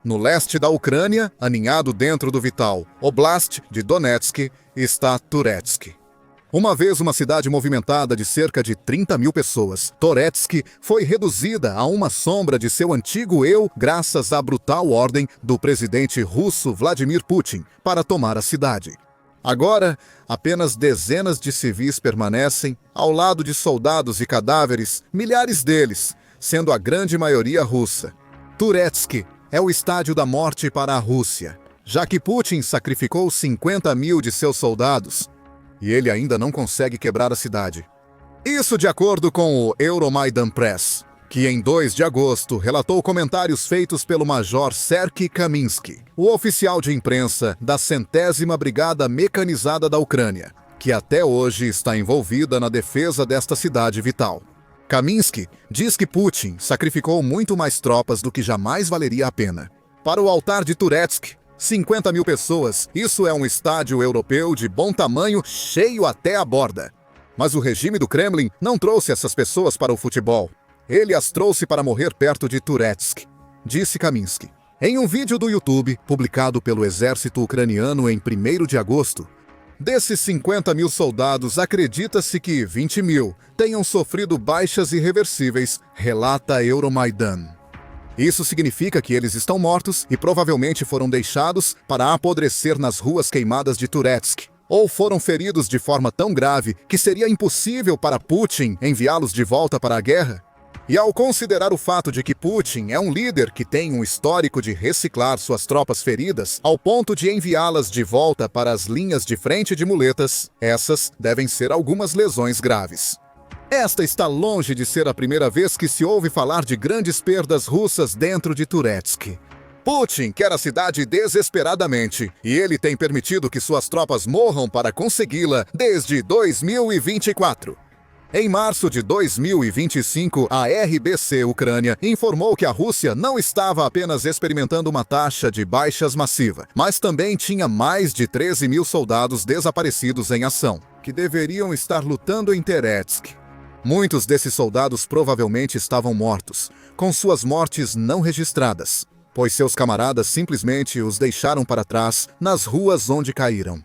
No leste da Ucrânia, aninhado dentro do vital Oblast de Donetsk, está Turetsk. Uma vez uma cidade movimentada de cerca de 30 mil pessoas, Toretsk foi reduzida a uma sombra de seu antigo eu graças à brutal ordem do presidente russo Vladimir Putin para tomar a cidade. Agora, apenas dezenas de civis permanecem, ao lado de soldados e cadáveres, milhares deles, sendo a grande maioria russa. Turetsk é o estádio da morte para a Rússia, já que Putin sacrificou 50 mil de seus soldados, e ele ainda não consegue quebrar a cidade. Isso de acordo com o Euromaidan Press, que em 2 de agosto relatou comentários feitos pelo Major Serhiy Kaminsky, o oficial de imprensa da 100ª Brigada Mecanizada da Ucrânia, que até hoje está envolvida na defesa desta cidade vital. Kaminsky diz que Putin sacrificou muito mais tropas do que jamais valeria a pena. Para o altar de Turetsk, 50 mil pessoas, isso é um estádio europeu de bom tamanho, cheio até a borda. Mas o regime do Kremlin não trouxe essas pessoas para o futebol. Ele as trouxe para morrer perto de Turetsk, disse Kaminsky. Em um vídeo do YouTube, publicado pelo exército ucraniano em 1º de agosto, desses 50 mil soldados, acredita-se que 20 mil tenham sofrido baixas irreversíveis, relata a Euromaidan. Isso significa que eles estão mortos e provavelmente foram deixados para apodrecer nas ruas queimadas de Turetsk, ou foram feridos de forma tão grave que seria impossível para Putin enviá-los de volta para a guerra. E ao considerar o fato de que Putin é um líder que tem um histórico de reciclar suas tropas feridas ao ponto de enviá-las de volta para as linhas de frente de muletas, essas devem ser algumas lesões graves. Esta está longe de ser a primeira vez que se ouve falar de grandes perdas russas dentro de Turetsk. Putin quer a cidade desesperadamente, e ele tem permitido que suas tropas morram para consegui-la desde 2024. Em março de 2025, a RBC Ucrânia informou que a Rússia não estava apenas experimentando uma taxa de baixas massiva, mas também tinha mais de 13 mil soldados desaparecidos em ação, que deveriam estar lutando em Teretsk. Muitos desses soldados provavelmente estavam mortos, com suas mortes não registradas, pois seus camaradas simplesmente os deixaram para trás nas ruas onde caíram.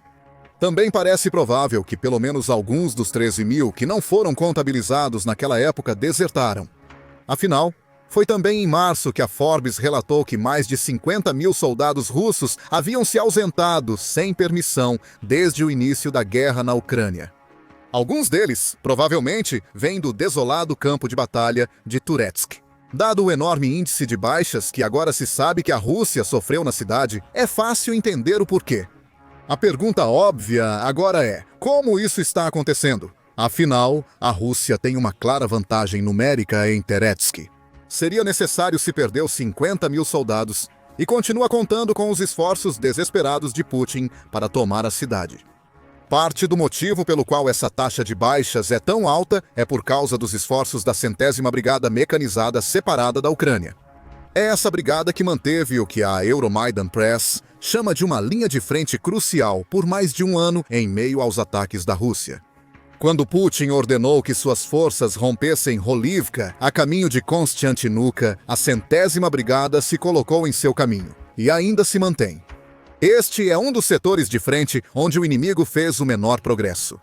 Também parece provável que pelo menos alguns dos 13 mil que não foram contabilizados naquela época desertaram. Afinal, foi também em março que a Forbes relatou que mais de 50 mil soldados russos haviam se ausentado sem permissão desde o início da guerra na Ucrânia. Alguns deles, provavelmente, vêm do desolado campo de batalha de Turetsk. Dado o enorme índice de baixas que agora se sabe que a Rússia sofreu na cidade, é fácil entender o porquê. A pergunta óbvia agora é: como isso está acontecendo? Afinal, a Rússia tem uma clara vantagem numérica em Teretsk. Seria necessário se perder os 50 mil soldados e continua contando com os esforços desesperados de Putin para tomar a cidade. Parte do motivo pelo qual essa taxa de baixas é tão alta é por causa dos esforços da 100ª Brigada Mecanizada separada da Ucrânia. É essa brigada que manteve o que a Euromaidan Press chama de uma linha de frente crucial por mais de um ano em meio aos ataques da Rússia. Quando Putin ordenou que suas forças rompessem Holivka a caminho de Konstantinovka, a 100ª Brigada se colocou em seu caminho e ainda se mantém. Este é um dos setores de frente onde o inimigo fez o menor progresso.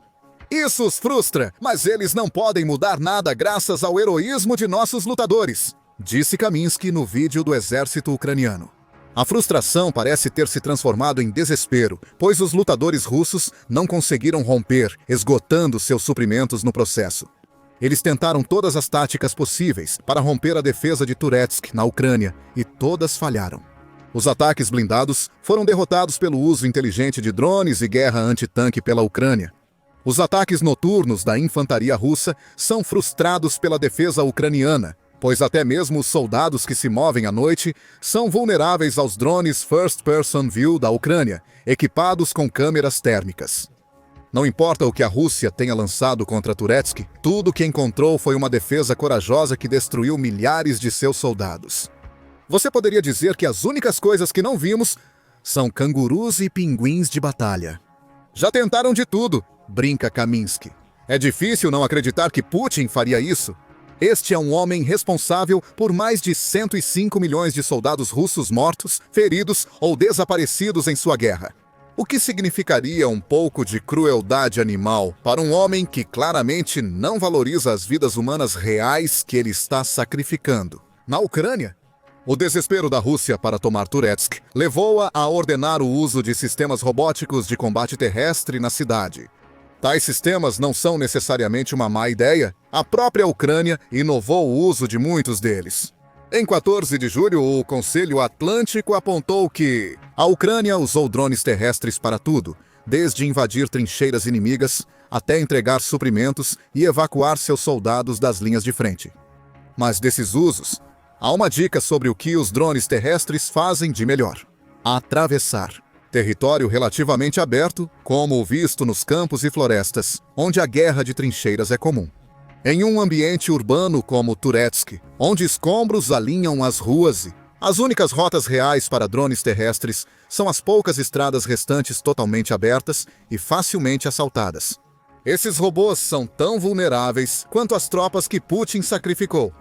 Isso os frustra, mas eles não podem mudar nada graças ao heroísmo de nossos lutadores, disse Kaminsky no vídeo do exército ucraniano. A frustração parece ter se transformado em desespero, pois os lutadores russos não conseguiram romper, esgotando seus suprimentos no processo. Eles tentaram todas as táticas possíveis para romper a defesa de Turetsk, na Ucrânia, e todas falharam. Os ataques blindados foram derrotados pelo uso inteligente de drones e guerra antitanque pela Ucrânia. Os ataques noturnos da infantaria russa são frustrados pela defesa ucraniana, pois até mesmo os soldados que se movem à noite são vulneráveis aos drones First Person View da Ucrânia, equipados com câmeras térmicas. Não importa o que a Rússia tenha lançado contra Turetsk, tudo o que encontrou foi uma defesa corajosa que destruiu milhares de seus soldados. Você poderia dizer que as únicas coisas que não vimos são cangurus e pinguins de batalha. Já tentaram de tudo, brinca Kaminsky. É difícil não acreditar que Putin faria isso. Este é um homem responsável por mais de 105 milhões de soldados russos mortos, feridos ou desaparecidos em sua guerra. O que significaria um pouco de crueldade animal para um homem que claramente não valoriza as vidas humanas reais que ele está sacrificando. Na Ucrânia, o desespero da Rússia para tomar Turetsk levou-a a ordenar o uso de sistemas robóticos de combate terrestre na cidade. Tais sistemas não são necessariamente uma má ideia. A própria Ucrânia inovou o uso de muitos deles. Em 14 de julho, o Conselho Atlântico apontou que a Ucrânia usou drones terrestres para tudo, desde invadir trincheiras inimigas até entregar suprimentos e evacuar seus soldados das linhas de frente. Mas desses usos, há uma dica sobre o que os drones terrestres fazem de melhor: atravessar território relativamente aberto, como o visto nos campos e florestas, onde a guerra de trincheiras é comum. Em um ambiente urbano como Turetsk, onde escombros alinham as ruas, as únicas rotas reais para drones terrestres são as poucas estradas restantes totalmente abertas e facilmente assaltadas. Esses robôs são tão vulneráveis quanto as tropas que Putin sacrificou.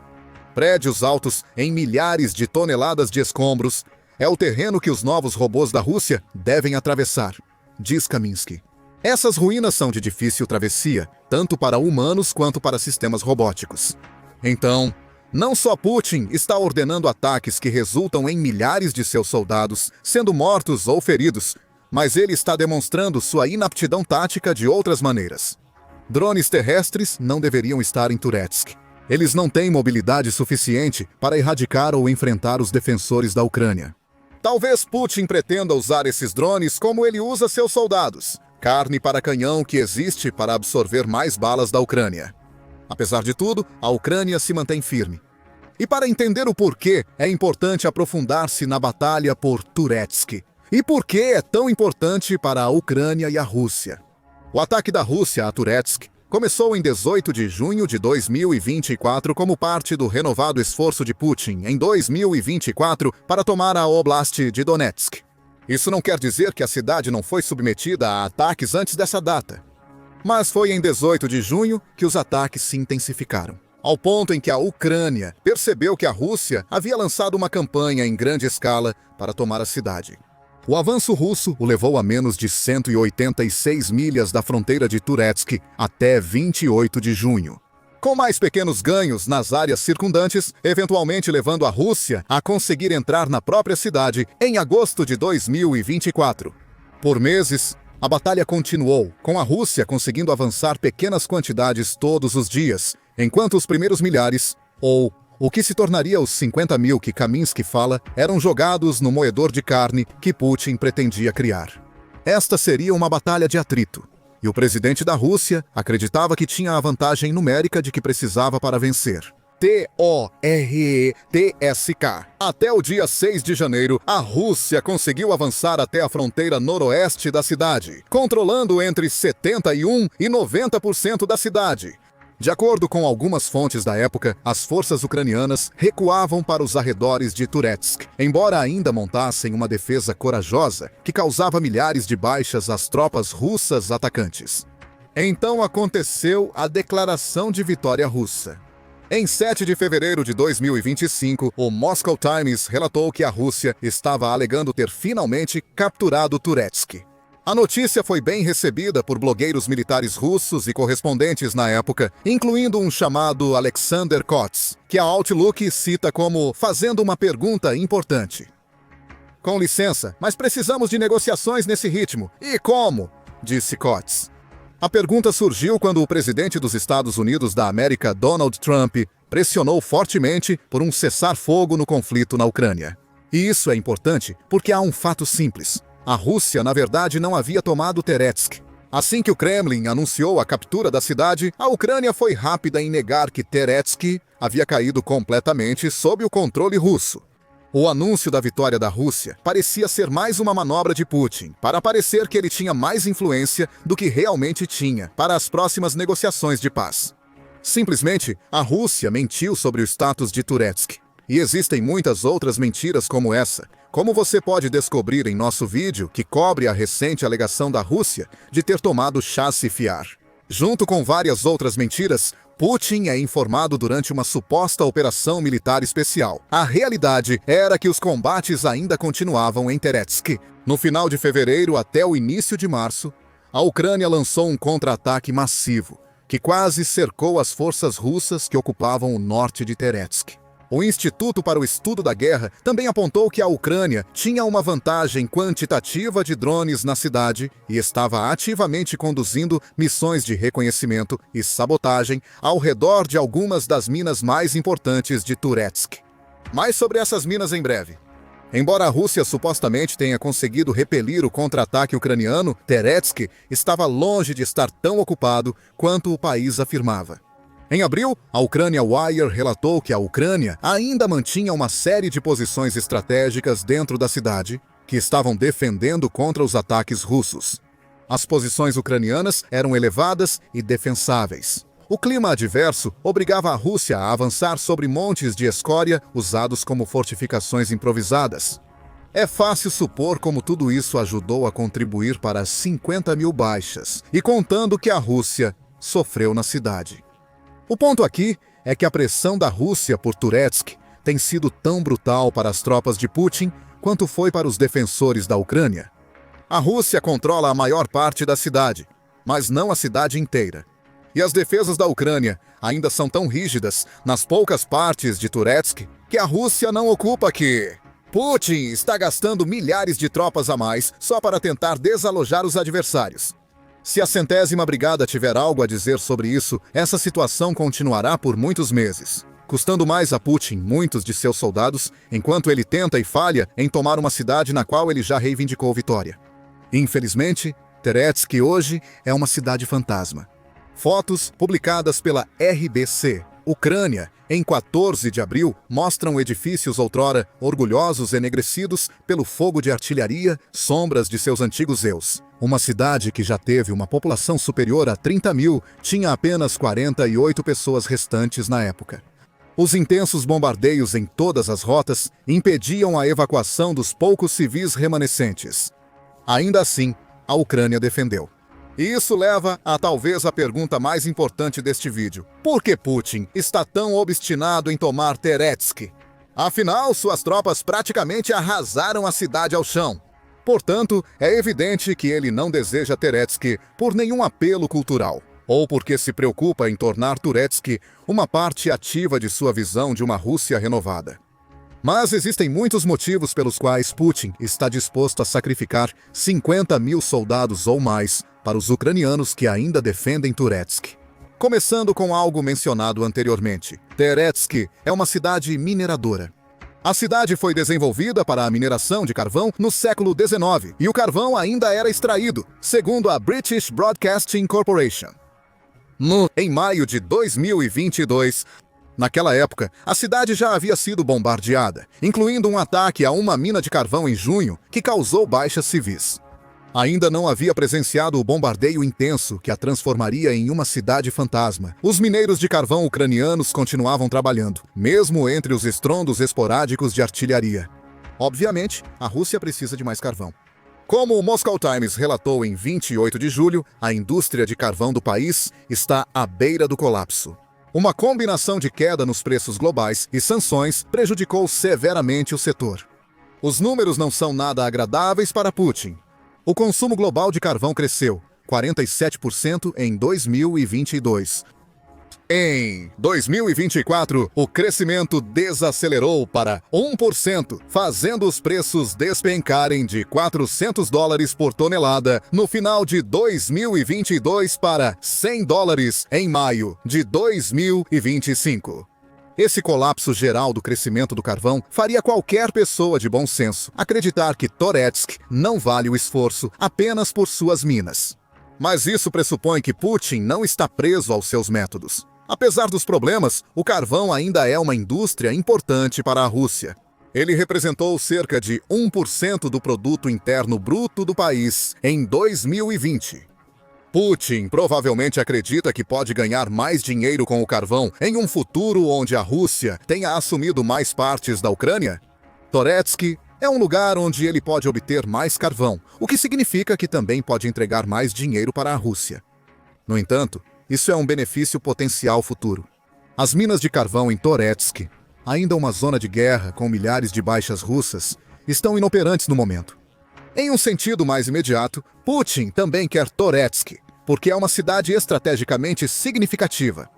Prédios altos em milhares de toneladas de escombros é o terreno que os novos robôs da Rússia devem atravessar, diz Kaminsky. Essas ruínas são de difícil travessia, tanto para humanos quanto para sistemas robóticos. Então, não só Putin está ordenando ataques que resultam em milhares de seus soldados sendo mortos ou feridos, mas ele está demonstrando sua inaptidão tática de outras maneiras. Drones terrestres não deveriam estar em Turetsk. Eles não têm mobilidade suficiente para erradicar ou enfrentar os defensores da Ucrânia. Talvez Putin pretenda usar esses drones como ele usa seus soldados: carne para canhão que existe para absorver mais balas da Ucrânia. Apesar de tudo, a Ucrânia se mantém firme. E para entender o porquê, é importante aprofundar-se na batalha por Turetsk. E por que é tão importante para a Ucrânia e a Rússia. O ataque da Rússia a Turetsk começou em 18 de junho de 2024 como parte do renovado esforço de Putin em 2024 para tomar a Oblast de Donetsk. Isso não quer dizer que a cidade não foi submetida a ataques antes dessa data. Mas foi em 18 de junho que os ataques se intensificaram, ao ponto em que a Ucrânia percebeu que a Rússia havia lançado uma campanha em grande escala para tomar a cidade. O avanço russo o levou a menos de 186 milhas da fronteira de Turetsk até 28 de junho, com mais pequenos ganhos nas áreas circundantes, eventualmente levando a Rússia a conseguir entrar na própria cidade em agosto de 2024. Por meses, a batalha continuou, com a Rússia conseguindo avançar pequenas quantidades todos os dias, enquanto os primeiros milhares, ou o que se tornaria os 50 mil que Kaminsky fala, eram jogados no moedor de carne que Putin pretendia criar. Esta seria uma batalha de atrito, e o presidente da Rússia acreditava que tinha a vantagem numérica de que precisava para vencer. T-O-R-E-T-S-K. Até o dia 6 de janeiro, a Rússia conseguiu avançar até a fronteira noroeste da cidade, controlando entre 71% e 90% da cidade. De acordo com algumas fontes da época, as forças ucranianas recuavam para os arredores de Turetsk, embora ainda montassem uma defesa corajosa que causava milhares de baixas às tropas russas atacantes. Então aconteceu a declaração de vitória russa. Em 7 de fevereiro de 2025, o Moscow Times relatou que a Rússia estava alegando ter finalmente capturado Turetsk. A notícia foi bem recebida por blogueiros militares russos e correspondentes na época, incluindo um chamado Alexander Kots, que a Outlook cita como fazendo uma pergunta importante. Com licença, mas precisamos de negociações nesse ritmo. E como? Disse Kots. A pergunta surgiu quando o presidente dos Estados Unidos da América, Donald Trump, pressionou fortemente por um cessar-fogo no conflito na Ucrânia. E isso é importante porque há um fato simples. A Rússia, na verdade, não havia tomado Turetsk. Assim que o Kremlin anunciou a captura da cidade, a Ucrânia foi rápida em negar que Turetsk havia caído completamente sob o controle russo. O anúncio da vitória da Rússia parecia ser mais uma manobra de Putin, para parecer que ele tinha mais influência do que realmente tinha para as próximas negociações de paz. Simplesmente, a Rússia mentiu sobre o status de Turetsk. E existem muitas outras mentiras como essa, como você pode descobrir em nosso vídeo que cobre a recente alegação da Rússia de ter tomado Chasiv Yar. Junto com várias outras mentiras, Putin é informado durante uma suposta operação militar especial. A realidade era que os combates ainda continuavam em Terezk. No final de fevereiro até o início de março, a Ucrânia lançou um contra-ataque massivo, que quase cercou as forças russas que ocupavam o norte de Terezk. O Instituto para o Estudo da Guerra também apontou que a Ucrânia tinha uma vantagem quantitativa de drones na cidade e estava ativamente conduzindo missões de reconhecimento e sabotagem ao redor de algumas das minas mais importantes de Turetsk. Mais sobre essas minas em breve. Embora a Rússia supostamente tenha conseguido repelir o contra-ataque ucraniano, Terezk estava longe de estar tão ocupado quanto o país afirmava. Em abril, a Ucrânia Wire relatou que a Ucrânia ainda mantinha uma série de posições estratégicas dentro da cidade que estavam defendendo contra os ataques russos. As posições ucranianas eram elevadas e defensáveis. O clima adverso obrigava a Rússia a avançar sobre montes de escória usados como fortificações improvisadas. É fácil supor como tudo isso ajudou a contribuir para as 50 mil baixas, e contando que a Rússia sofreu na cidade. O ponto aqui é que a pressão da Rússia por Turetsk tem sido tão brutal para as tropas de Putin quanto foi para os defensores da Ucrânia. A Rússia controla a maior parte da cidade, mas não a cidade inteira. E as defesas da Ucrânia ainda são tão rígidas nas poucas partes de Turetsk que a Rússia não ocupa que... Putin está gastando milhares de tropas a mais só para tentar desalojar os adversários. Se a 100ª Brigada tiver algo a dizer sobre isso, essa situação continuará por muitos meses, custando mais a Putin muitos de seus soldados, enquanto ele tenta e falha em tomar uma cidade na qual ele já reivindicou vitória. Infelizmente, Terezk hoje é uma cidade fantasma. Fotos publicadas pela RBC, Ucrânia, em 14 de abril, mostram edifícios outrora orgulhosos enegrecidos pelo fogo de artilharia, sombras de seus antigos eus. Uma cidade que já teve uma população superior a 30 mil, tinha apenas 48 pessoas restantes na época. Os intensos bombardeios em todas as rotas impediam a evacuação dos poucos civis remanescentes. Ainda assim, a Ucrânia defendeu. E isso leva a talvez a pergunta mais importante deste vídeo. Por que Putin está tão obstinado em tomar Terezk? Afinal, suas tropas praticamente arrasaram a cidade ao chão. Portanto, é evidente que ele não deseja Terezk por nenhum apelo cultural, ou porque se preocupa em tornar Turetsk uma parte ativa de sua visão de uma Rússia renovada. Mas existem muitos motivos pelos quais Putin está disposto a sacrificar 50 mil soldados ou mais para os ucranianos que ainda defendem Turetsk. Começando com algo mencionado anteriormente. Terezk é uma cidade mineradora. A cidade foi desenvolvida para a mineração de carvão no século XIX, e o carvão ainda era extraído, segundo a British Broadcasting Corporation. Em maio de 2022, naquela época, a cidade já havia sido bombardeada, incluindo um ataque a uma mina de carvão em junho, que causou baixas civis. Ainda não havia presenciado o bombardeio intenso que a transformaria em uma cidade fantasma. Os mineiros de carvão ucranianos continuavam trabalhando, mesmo entre os estrondos esporádicos de artilharia. Obviamente, a Rússia precisa de mais carvão. Como o Moscow Times relatou em 28 de julho, a indústria de carvão do país está à beira do colapso. Uma combinação de queda nos preços globais e sanções prejudicou severamente o setor. Os números não são nada agradáveis para Putin. O consumo global de carvão cresceu 47% em 2022. Em 2024, o crescimento desacelerou para 1%, fazendo os preços despencarem de $400 por tonelada no final de 2022 para $100 em maio de 2025. Esse colapso geral do crescimento do carvão faria qualquer pessoa de bom senso acreditar que Turetsk não vale o esforço apenas por suas minas. Mas isso pressupõe que Putin não está preso aos seus métodos. Apesar dos problemas, o carvão ainda é uma indústria importante para a Rússia. Ele representou cerca de 1% do produto interno bruto do país em 2020. Putin provavelmente acredita que pode ganhar mais dinheiro com o carvão em um futuro onde a Rússia tenha assumido mais partes da Ucrânia. Turetsk é um lugar onde ele pode obter mais carvão, o que significa que também pode entregar mais dinheiro para a Rússia. No entanto, isso é um benefício potencial futuro. As minas de carvão em Toretsk, ainda uma zona de guerra com milhares de baixas russas, estão inoperantes no momento. Em um sentido mais imediato, Putin também quer Toretsk, porque é uma cidade estrategicamente significativa.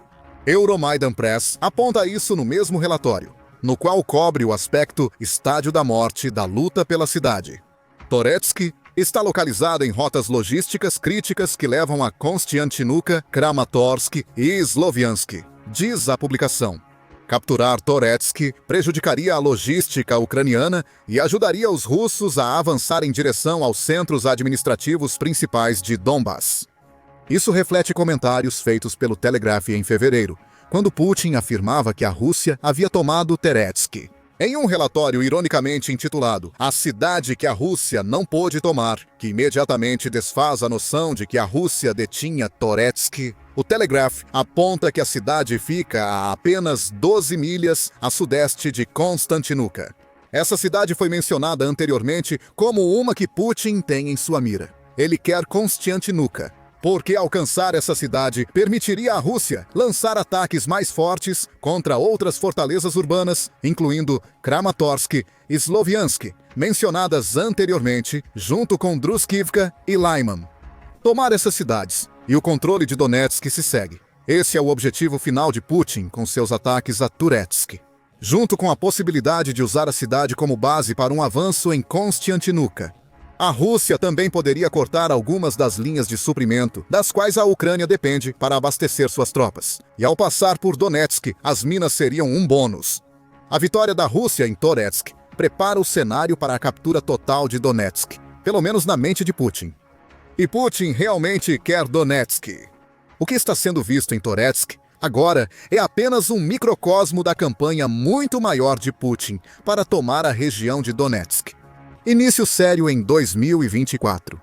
Euromaidan Press aponta isso no mesmo relatório, no qual cobre o aspecto Estádio da Morte da luta pela cidade. Toretsk está localizada em rotas logísticas críticas que levam a Konstantinovka, Kramatorsk e Sloviansk, diz a publicação. Capturar Toretsk prejudicaria a logística ucraniana e ajudaria os russos a avançar em direção aos centros administrativos principais de Donbass. Isso reflete comentários feitos pelo Telegraph em fevereiro, quando Putin afirmava que a Rússia havia tomado Toretsk. Em um relatório ironicamente intitulado A Cidade que a Rússia não pôde tomar, que imediatamente desfaz a noção de que a Rússia detinha Toretsk, o Telegraph aponta que a cidade fica a apenas 12 milhas a sudeste de Konstantinovka. Essa cidade foi mencionada anteriormente como uma que Putin tem em sua mira. Ele quer Konstantinovka, porque alcançar essa cidade permitiria à Rússia lançar ataques mais fortes contra outras fortalezas urbanas, incluindo Kramatorsk e Sloviansk, mencionadas anteriormente, junto com Druskivka e Lyman. Tomar essas cidades e o controle de Donetsk se segue. Esse é o objetivo final de Putin com seus ataques a Toretsk, junto com a possibilidade de usar a cidade como base para um avanço em Konstantinovka. A Rússia também poderia cortar algumas das linhas de suprimento, das quais a Ucrânia depende para abastecer suas tropas. E ao passar por Donetsk, as minas seriam um bônus. A vitória da Rússia em Toretsk prepara o cenário para a captura total de Donetsk, pelo menos na mente de Putin. E Putin realmente quer Donetsk. O que está sendo visto em Toretsk agora é apenas um microcosmo da campanha muito maior de Putin para tomar a região de Donetsk. Início sério em 2024.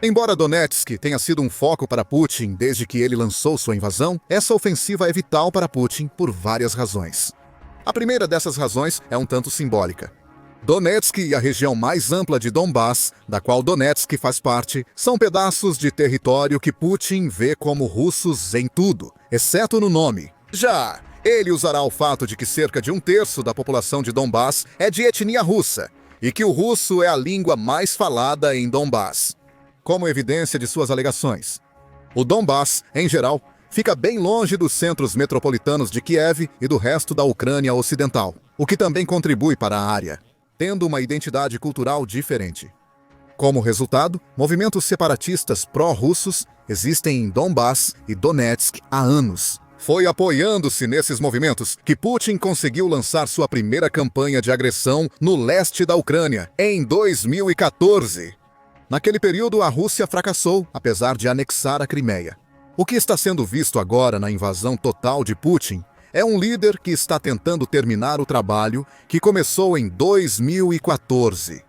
Embora Donetsk tenha sido um foco para Putin desde que ele lançou sua invasão, essa ofensiva é vital para Putin por várias razões. A primeira dessas razões é um tanto simbólica. Donetsk e a região mais ampla de Donbass, da qual Donetsk faz parte, são pedaços de território que Putin vê como russos em tudo, exceto no nome. Já ele usará o fato de que cerca de 1/3 da população de Donbass é de etnia russa, e que o russo é a língua mais falada em Donbass, como evidência de suas alegações. O Donbass, em geral, fica bem longe dos centros metropolitanos de Kiev e do resto da Ucrânia Ocidental, o que também contribui para a área, tendo uma identidade cultural diferente. Como resultado, movimentos separatistas pró-russos existem em Donbass e Donetsk há anos. Foi apoiando-se nesses movimentos que Putin conseguiu lançar sua primeira campanha de agressão no leste da Ucrânia, em 2014. Naquele período, a Rússia fracassou, apesar de anexar a Crimeia. O que está sendo visto agora na invasão total de Putin é um líder que está tentando terminar o trabalho que começou em 2014.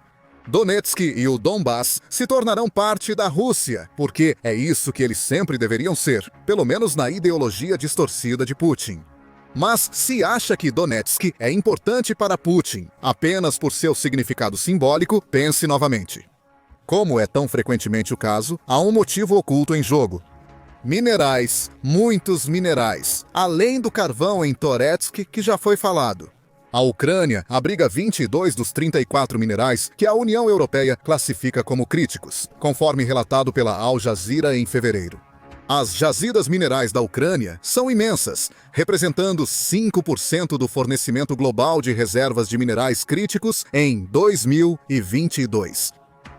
Donetsk e o Donbass se tornarão parte da Rússia, porque é isso que eles sempre deveriam ser, pelo menos na ideologia distorcida de Putin. Mas se acha que Donetsk é importante para Putin apenas por seu significado simbólico, pense novamente. Como é tão frequentemente o caso, há um motivo oculto em jogo. Minerais, muitos minerais, além do carvão em Toretsk que já foi falado. A Ucrânia abriga 22 dos 34 minerais que a União Europeia classifica como críticos, conforme relatado pela Al Jazeera em fevereiro. As jazidas minerais da Ucrânia são imensas, representando 5% do fornecimento global de reservas de minerais críticos em 2022,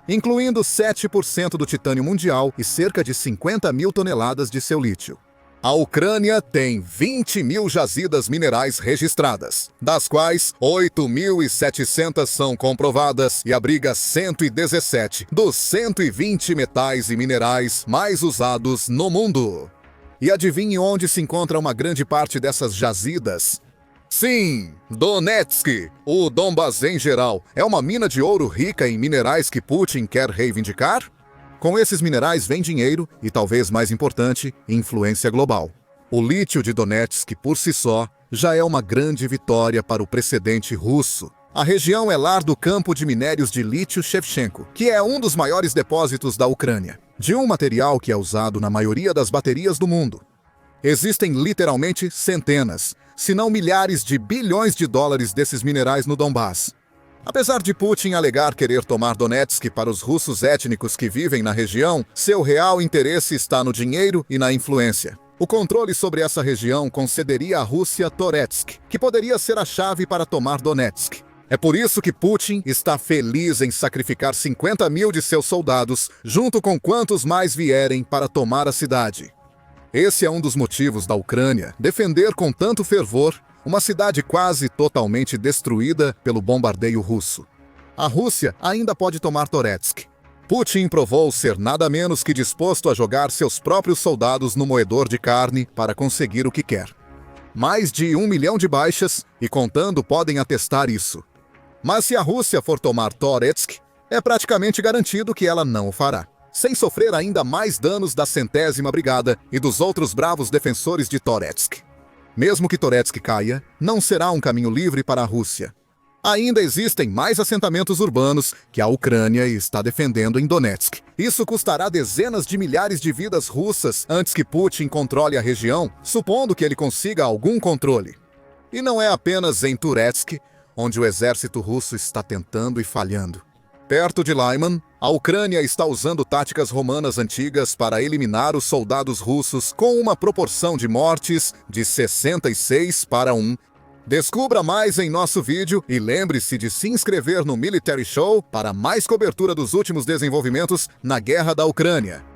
incluindo 7% do titânio mundial e cerca de 50 mil toneladas de seu lítio. A Ucrânia tem 20 mil jazidas minerais registradas, das quais 8.700 são comprovadas e abriga 117 dos 120 metais e minerais mais usados no mundo. E adivinhe onde se encontra uma grande parte dessas jazidas? Sim, Donetsk, o Donbass em geral, é uma mina de ouro rica em minerais que Putin quer reivindicar? Com esses minerais vem dinheiro e, talvez mais importante, influência global. O lítio de Donetsk, por si só, já é uma grande vitória para o precedente russo. A região é lar do campo de minérios de lítio Shevchenko, que é um dos maiores depósitos da Ucrânia, de um material que é usado na maioria das baterias do mundo. Existem literalmente centenas, se não milhares de bilhões de dólares desses minerais no Donbás. Apesar de Putin alegar querer tomar Donetsk para os russos étnicos que vivem na região, seu real interesse está no dinheiro e na influência. O controle sobre essa região concederia à Rússia Toretsk, que poderia ser a chave para tomar Donetsk. É por isso que Putin está feliz em sacrificar 50 mil de seus soldados, junto com quantos mais vierem para tomar a cidade. Esse é um dos motivos da Ucrânia defender com tanto fervor uma cidade quase totalmente destruída pelo bombardeio russo. A Rússia ainda pode tomar Toretsk. Putin provou ser nada menos que disposto a jogar seus próprios soldados no moedor de carne para conseguir o que quer. Mais de 1 milhão de baixas, e contando podem atestar isso. Mas se a Rússia for tomar Toretsk, é praticamente garantido que ela não o fará, sem sofrer ainda mais danos da 100ª Brigada e dos outros bravos defensores de Toretsk. Mesmo que Toretsk caia, não será um caminho livre para a Rússia. Ainda existem mais assentamentos urbanos que a Ucrânia está defendendo em Donetsk. Isso custará dezenas de milhares de vidas russas antes que Putin controle a região, supondo que ele consiga algum controle. E não é apenas em Toretsk, onde o exército russo está tentando e falhando. Perto de Lyman, a Ucrânia está usando táticas romanas antigas para eliminar os soldados russos com uma proporção de mortes de 66 para 1. Descubra mais em nosso vídeo e lembre-se de se inscrever no Military Show para mais cobertura dos últimos desenvolvimentos na guerra da Ucrânia.